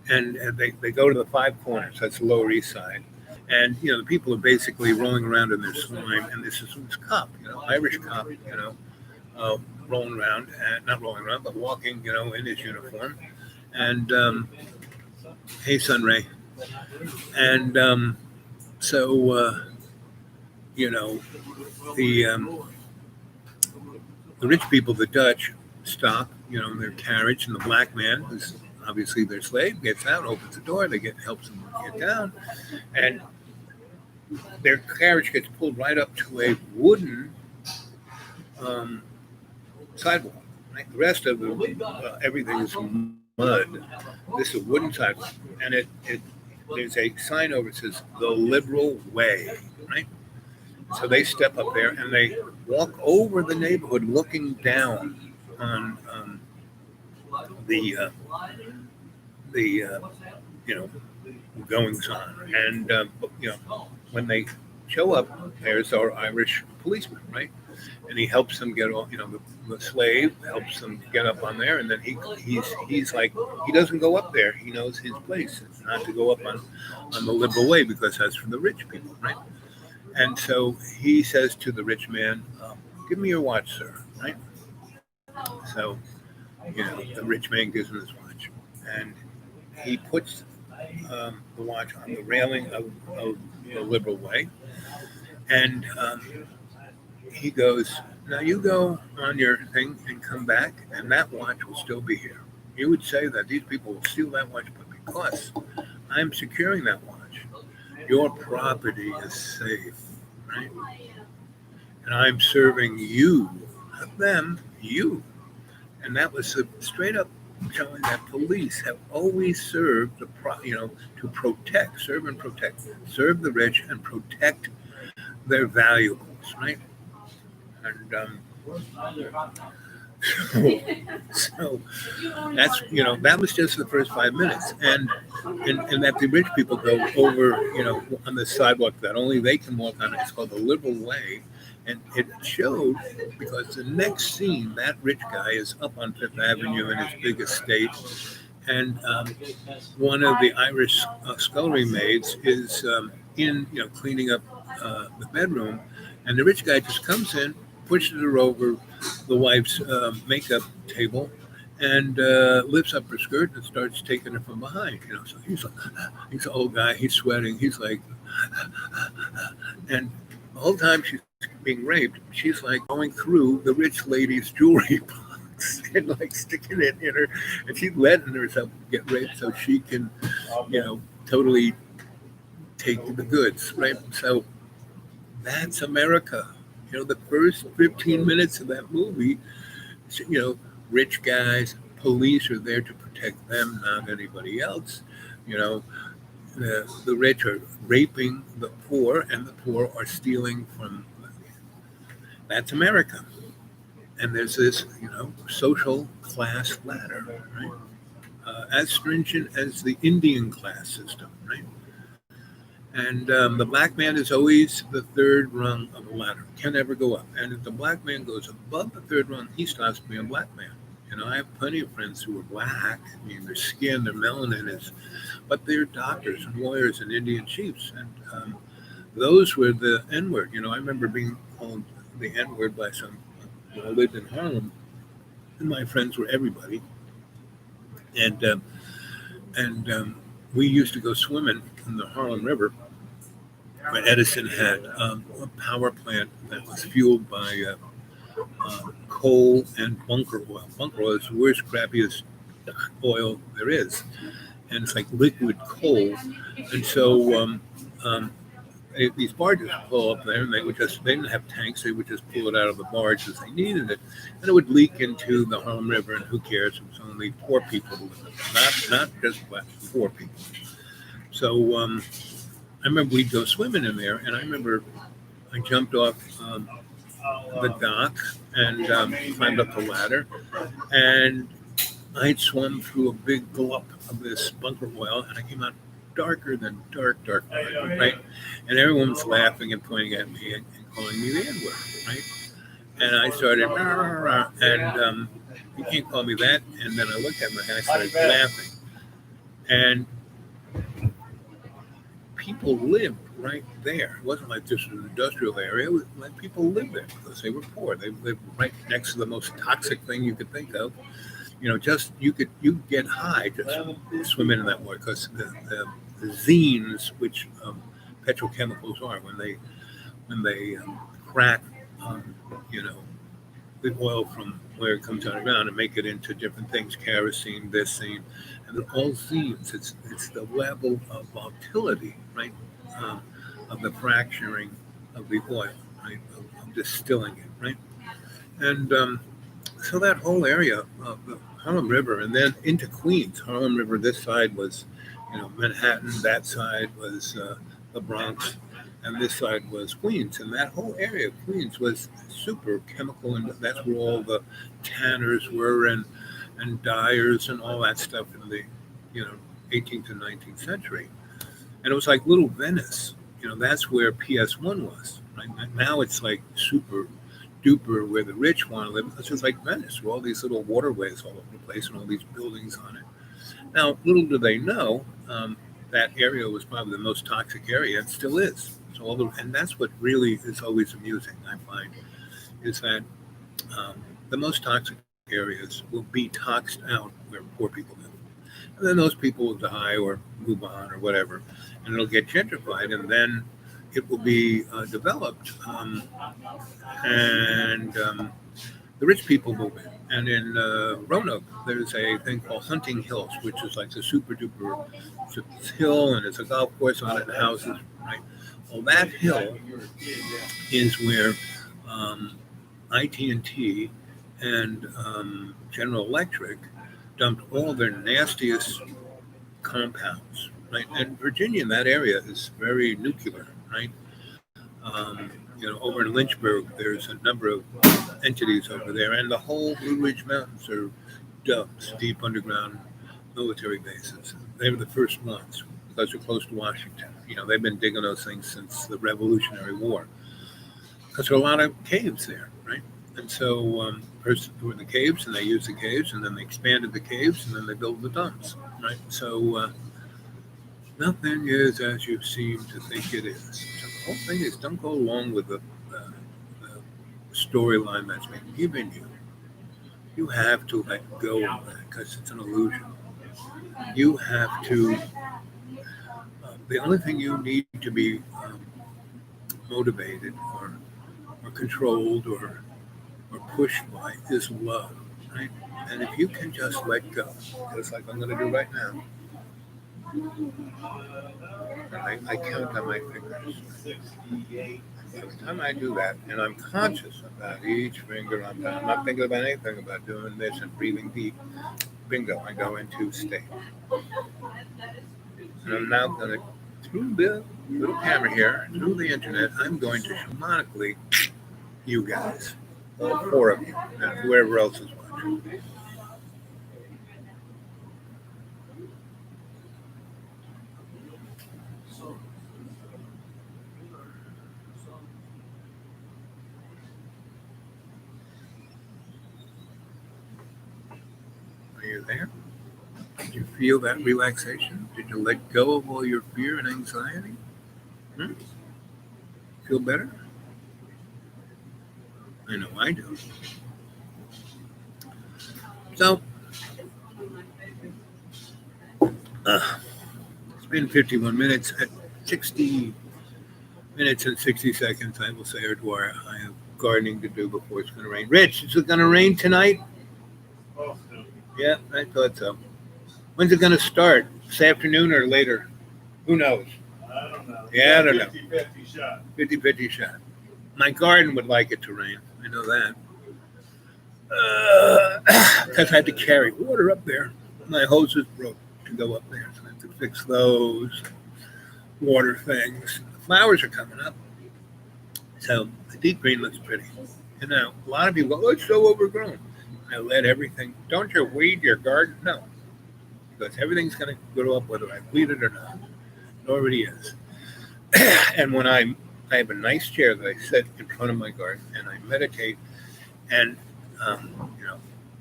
and they go to the Five Corners, that's the Lower East Side. And, you know, the people are basically rolling around in their slime. And this cop, you know, Irish cop, you know, rolling around, not rolling around, but walking, you know, in his uniform. And, hey, Sunray. And so, you know, the rich people, the Dutch, stop, you know, in their carriage, and the black man, who's obviously their slave, gets out, opens the door, helps them get down, and their carriage gets pulled right up to a wooden sidewalk. Right? The rest of everything is mud. This is a wooden sidewalk, and there's a sign over it says "The Liberal Way." Right. So they step up there and they walk over the neighborhood, looking down on the you know, goings on. And you know, when they show up, there's our Irish policeman, right? And he helps them get off. You know, the slave helps them get up on there, and then he's like, he doesn't go up there. He knows his place. It's not to go up on the Liberal Way because that's for the rich people, right? And so he says to the rich man, "Give me your watch, sir." Right? So, you know, the rich man gives him his watch, and he puts the watch on the railing of the Liberal Way, and he goes, "Now you go on your thing and come back, and that watch will still be here." You would say that these people will steal that watch, but because I'm securing that watch, your property is safe, right? And I'm serving you, not them, you. And that was straight up showing that police have always served to protect, serve and protect, serve the rich and protect their valuables, right? And so that's, you know, that was just the first 5 minutes, and that the rich people go over, you know, on the sidewalk that only they can walk on. It's called the Liberal Way, And it showed because the next scene, that rich guy is up on Fifth Avenue in his big estate, and one of the Irish scullery maids is in, cleaning up the bedroom, and the rich guy just comes in, pushes her over the wife's makeup table, and lifts up her skirt and starts taking her from behind. So he's like, he's an old guy, he's sweating, he's like, and the whole time she's being raped, she's like going through the rich lady's jewelry box and like sticking it in her, and she's letting herself get raped so she can, totally take the goods, right? So that's America. The first 15 minutes of that movie, rich guys, police are there to protect them, not anybody else. The rich are raping the poor, and the poor are stealing from. That's America. And there's this, social class ladder, right? As stringent as the Indian class system, right? And the black man is always the third rung of the ladder, can never go up. And if the black man goes above the third rung, he stops being a black man. I have plenty of friends who are black. I mean, their skin, their melanin is, but they're doctors and lawyers and Indian chiefs. And those were the N word. I remember being called the N word by some, I lived in Harlem, and my friends were everybody. And we used to go swimming in the Harlem River, where Edison had a power plant that was fueled by coal and bunker oil. Bunker oil is the worst, crappiest oil there is, and it's like liquid coal. And so these barges would pull up there, and they didn't have tanks. They would just pull it out of the barge as they needed it, and it would leak into the Harlem River. And who cares? It was only poor people who lived it, not just black, poor people. So I remember we'd go swimming in there, and I remember I jumped off the dock and climbed up the ladder, and I'd swum through a big gulp of this bunker oil, and I came out darker than dark, right? And everyone was laughing and pointing at me and calling me the N-word, right? And I started, and you can't call me that. And then I looked at him and I started laughing. And people lived right there. It wasn't like just an industrial area. It was like people lived there because they were poor. They lived right next to the most toxic thing you could think of. You get high just swimming in that water because the zines, which petrochemicals are, when they crack, the oil from where it comes out of the ground and make it into different things, kerosene, this scene, and they're all zines. It's the level of volatility, right, of the fracturing of the oil, right, of distilling it, right, and so that whole area of the Harlem River, and then into Queens. Harlem River, this side was, Manhattan. That side was the Bronx, and this side was Queens. And that whole area of Queens was super chemical, and that's where all the tanners were, and dyers and all that stuff in the 18th and 19th century. And it was like little Venice. That's where PS1 was. Right? Now it's like super duper where the rich want to live. It's just like Venice, with all these little waterways all over the place and all these buildings on it. Now, little do they know, that area was probably the most toxic area, and still is. And that's what really is always amusing, I find, is that the most toxic areas will be toxed out where poor people live. And then those people will die or move on or whatever, and it'll get gentrified, and then it will be developed, and the rich people move in. And in Roanoke, there's a thing called Hunting Hills, which is like the super duper hill, and it's a golf course on it and houses, right? Well, that hill is where IT&T and General Electric dumped all their nastiest compounds, right? And Virginia, in that area, is very nuclear, right? Over in Lynchburg, there's a number of entities over there, and the whole Blue Ridge Mountains are dumps, deep underground military bases. They were the first ones because they're close to Washington. They've been digging those things since the Revolutionary War. because there are a lot of caves there, right? And so first there were the caves, and they used the caves, and then they expanded the caves, and then they built the dumps, right? So nothing is as you seem to think it is. So the whole thing is don't go along with the storyline that's been given you. You have to let go of that because it's an illusion. You have to. The only thing you need to be motivated or controlled or pushed by is love, right? And if you can just let go, just like I'm going to do right now, and I count on my fingers. Every time I do that, and I'm conscious about each finger, I'm not thinking about anything about doing this and breathing deep. Bingo, I go into state. And I'm now going to, through the little camera here, through the internet, I'm going to shamanically you guys, all four of you, and whoever else is watching. Are you there? Did you feel that relaxation? Did you let go of all your fear and anxiety? Hmm? Feel better? I know I do. So, it's been 51 minutes. At 60 minutes and 60 seconds, I will say, or Dwyer, I have gardening to do before it's going to rain. Rich, is it going to rain tonight? Oh, no. Yeah, I thought so. When's it going to start? This afternoon or later? Who knows? I don't know. Yeah, I don't know. 50-50 shot. 50-50 shot. My garden would like it to rain. I know that. Because I had to carry water up there. My hoses broke to go up there, so I have to fix those water things. The flowers are coming up. So the deep green looks pretty. And now a lot of people go, oh, it's so overgrown. I let everything, don't you weed your garden? No. Because everything's going to grow up whether I weed it or not. It already is. And when I have a nice chair that I sit in front of my garden and I meditate, and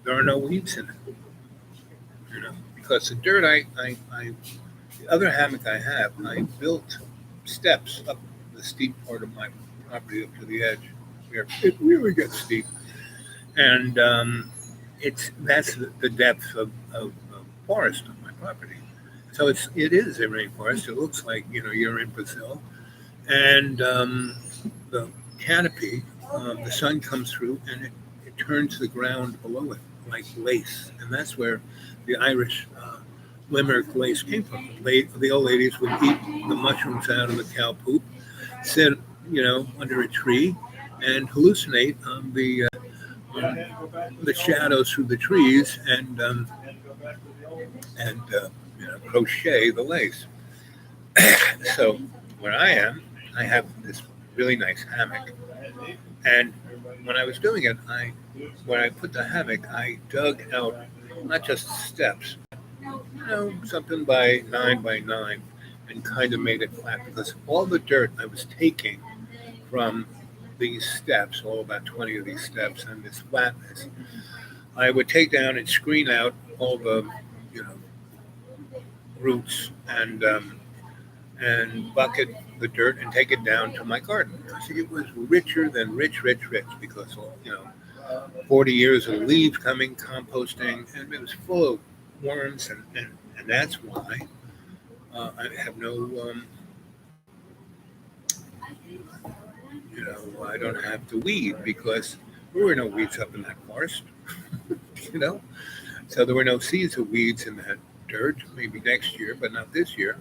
there are no weeds in it. Because the dirt the other hammock I have, I built steps up the steep part of my property up to the edge where it really gets steep, and that's the depth of forest on my property. So it is a rainforest. It looks like you're in Brazil, and the canopy, the sun comes through and it turns the ground below it like lace, and that's where the Irish Limerick lace came from. The old ladies would eat the mushrooms out of the cow poop, sit under a tree, and hallucinate the shadows through the trees and crochet the lace. So where I am, I have this really nice hammock, and when I was doing it, when I put the hammock, I dug out not just steps, something by 9 by 9, and kind of made it flat because all the dirt I was taking from these steps, all about 20 of these steps, and this flatness, I would take down and screen out all the, roots and bucket the dirt and take it down to my garden. See, it was richer than rich because 40 years of leaves coming, composting, and it was full of worms, and that's why I have no, I don't have to weed because there were no weeds up in that forest, you know. So there were no seeds of weeds in that dirt, maybe next year, but not this year.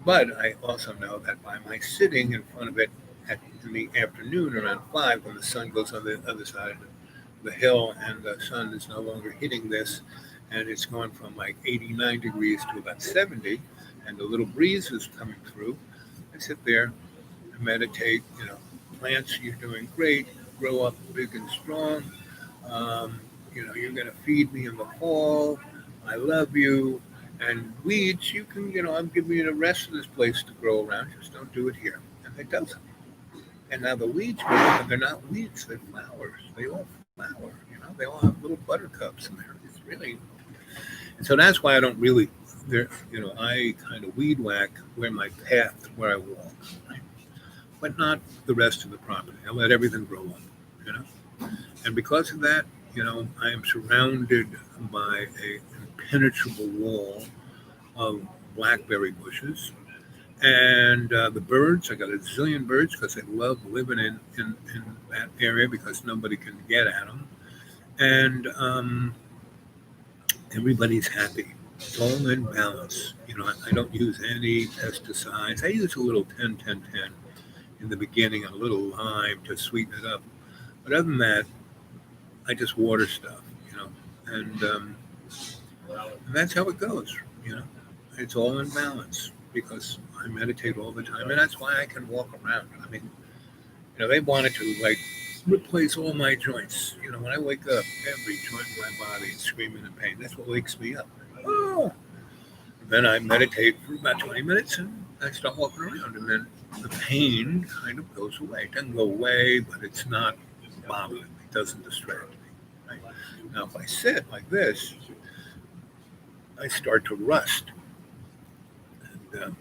But I also know that by my sitting in front of it in the afternoon around 5 when the sun goes on the other side of the hill and the sun is no longer hitting this and it's gone from like 89 degrees to about 70 and the little breeze is coming through, I sit there and meditate, plants, you're doing great, grow up big and strong. You're going to feed me in the fall. I love you. And weeds, you can, I'm giving you the rest of this place to grow around. Just don't do it here. And it doesn't. And now the weeds grow up, and they're not weeds; they're flowers. They all flower. They all have little buttercups in there. It's really, and so that's why I don't really. There, I kind of weed whack my path where I walk, right? But not the rest of the property. I let everything grow up. And because of that, I am surrounded by an impenetrable wall of blackberry bushes. And the birds, I got a zillion birds because I love living in that area because nobody can get at them. And everybody's happy. It's all in balance. I don't use any pesticides. I use a little 10-10-10 in the beginning, a little lime to sweeten it up. But other than that, I just water stuff, and that's how it goes. It's all in balance because I meditate all the time, and that's why I can walk around. I mean, they wanted to replace all my joints. When I wake up, every joint in my body is screaming in pain. That's what wakes me up. Oh. Then I meditate for about 20 minutes, and I start walking around, and then the pain kind of goes away. It doesn't go away, but it's not bothering me. It doesn't distract me. Right? Now, if I sit like this, I start to rust. And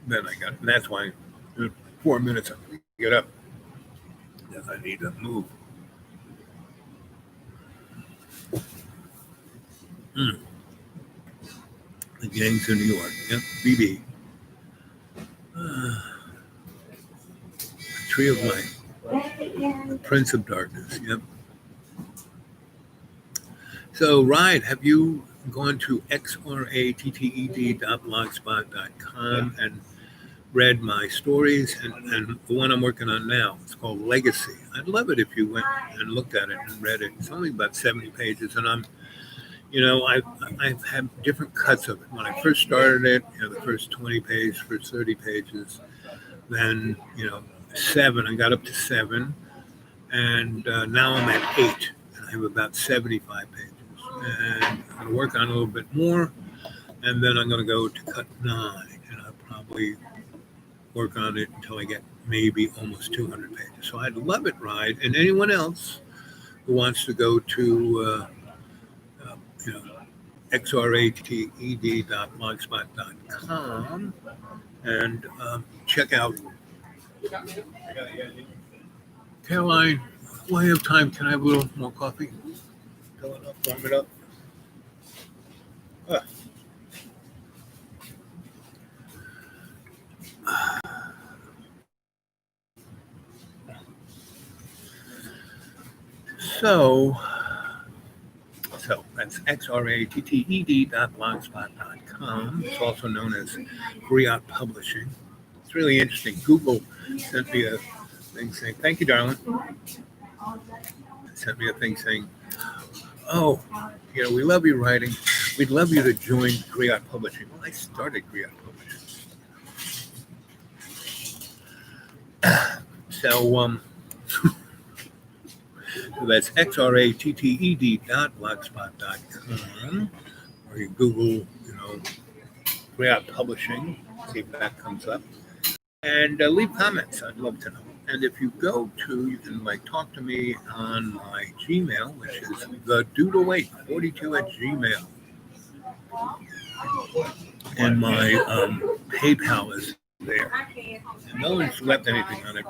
then and that's why in 4 minutes I get up. Because I need to move. The gangs in New York. Yep, BB. Tree of Life. The Prince of Darkness. Yep. So, Ride, have you gone to xratted.blogspot.com and read my stories and the one I'm working on now? It's called Legacy. I'd love it if you went and looked at it and read it. It's only about 70 pages, and I've had different cuts of it. When I first started it, the first 20 pages, first 30 pages, then, 7, I got up to 7, and now I'm at 8, and I have about 75 pages. And I'm going to work on a little bit more, and then I'm going to go to cut 9, and I'll probably work on it until I get maybe almost 200 pages. So I'd love it, Ride, and anyone else who wants to go to xratted.blogspot.com and check out. Caroline, while I have time, can I have a little more coffee? Fill it up, warm it up. So that's xratted.blogspot.com. It's also known as Griot Publishing. It's really interesting. Google sent me a thing saying, thank you, darling. Sent me a thing saying, oh, we love your writing. We'd love you to join Griot Publishing. Well, I started Griot Publishing. So that's xratted.blogspot.com, or you Google, Griot Publishing, see if that comes up, and leave comments. I'd love to know. And if you you can talk to me on my Gmail, which is thedoodle842@gmail. And my PayPal is there. And no one's left anything on it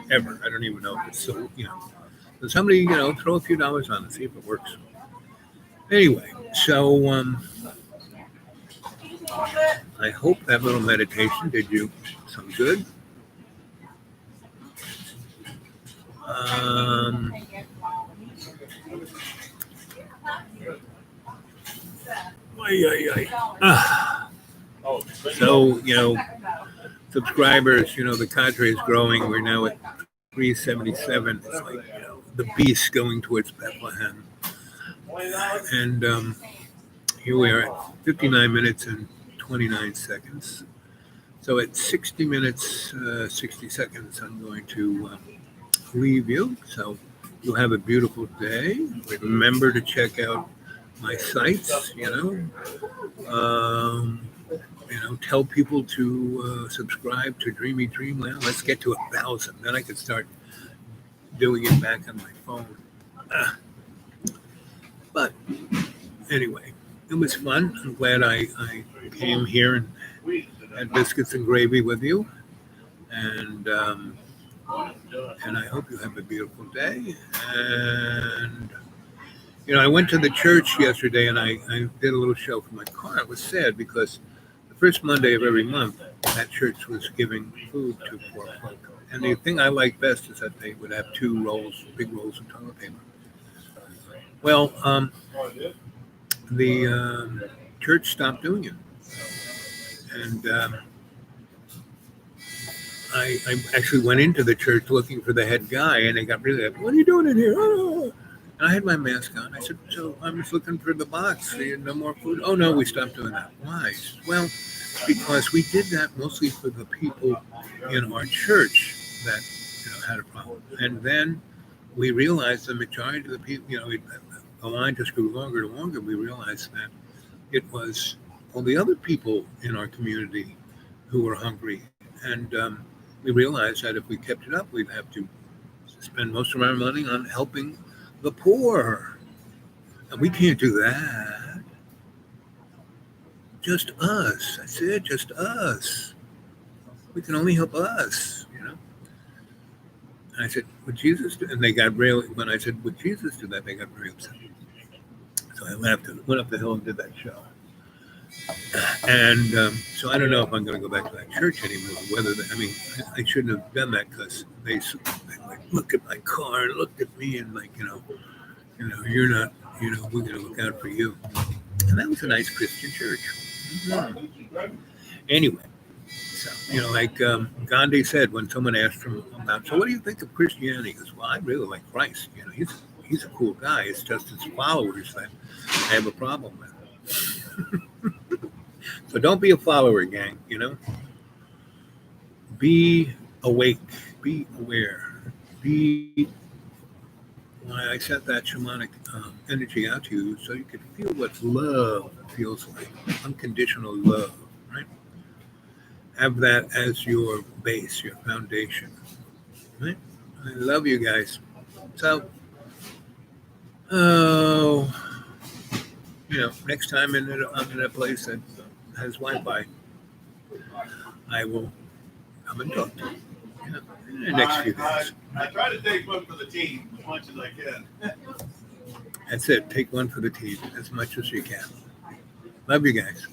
forever. I don't even know if it's still, So somebody, throw a few dollars on it, see if it works. Anyway, so I hope that little meditation did you some good. So, subscribers, the cadre is growing. We're now at 377. It's like, the beast going towards Bethlehem. And here we are at 59 minutes and 29 seconds. So at 60 minutes, 60 seconds, I'm going to leave you. So you'll have a beautiful day. Remember to check out my sites, tell people to subscribe to Dreamy Dreamland. Let's get to 1,000. Then I could start doing it back on my phone. But anyway, it was fun. I'm glad I came here and had biscuits and gravy with you. And I hope you have a beautiful day. And I went to the church yesterday and I did a little show from my car. It was sad because the first Monday of every month, that church was giving food to poor folk. And the thing I like best is that they would have 2 rolls, big rolls of toilet paper. Well, the church stopped doing it. And I actually went into the church looking for the head guy, and they got really like, "What are you doing in here?" Oh. And I had my mask on. I said, "So I'm just looking for the box. No more food." "Oh no, we stopped doing that." "Why?" "Well, because we did that mostly for the people in our church that had a problem, and then we realized the majority of the people, the line just grew longer and longer. We realized that it was all the other people in our community who were hungry, and we realized that if we kept it up, we'd have to spend most of our money on helping the poor. And we can't do that. Just us. That's it, just us. We can only help us, And I said, "Would Jesus do?" And they got really, when I said, "Would Jesus do that?" they got very upset. So I went up the hill and did that show. And so I don't know if I'm going to go back to that church anymore. I shouldn't have done that because they like looked at my car and looked at me and like, you're not, we're going to look out for you. And that was a nice Christian church. Mm-hmm. Anyway, so like Gandhi said when someone asked him about, "So what do you think of Christianity?" He goes, "Well, I really like Christ. He's a cool guy. It's just his followers that I have a problem with." So don't be a follower, gang, Be awake, be aware, I sent that shamanic energy out to you so you could feel what love feels like, unconditional love, right? Have that as your base, your foundation, right? I love you guys. So, next time I'm in a place that has Wi-Fi, I will come and talk to you. In the next few days. I try to take one for the team as much as I can. That's it. Take one for the team as much as you can. Love you guys.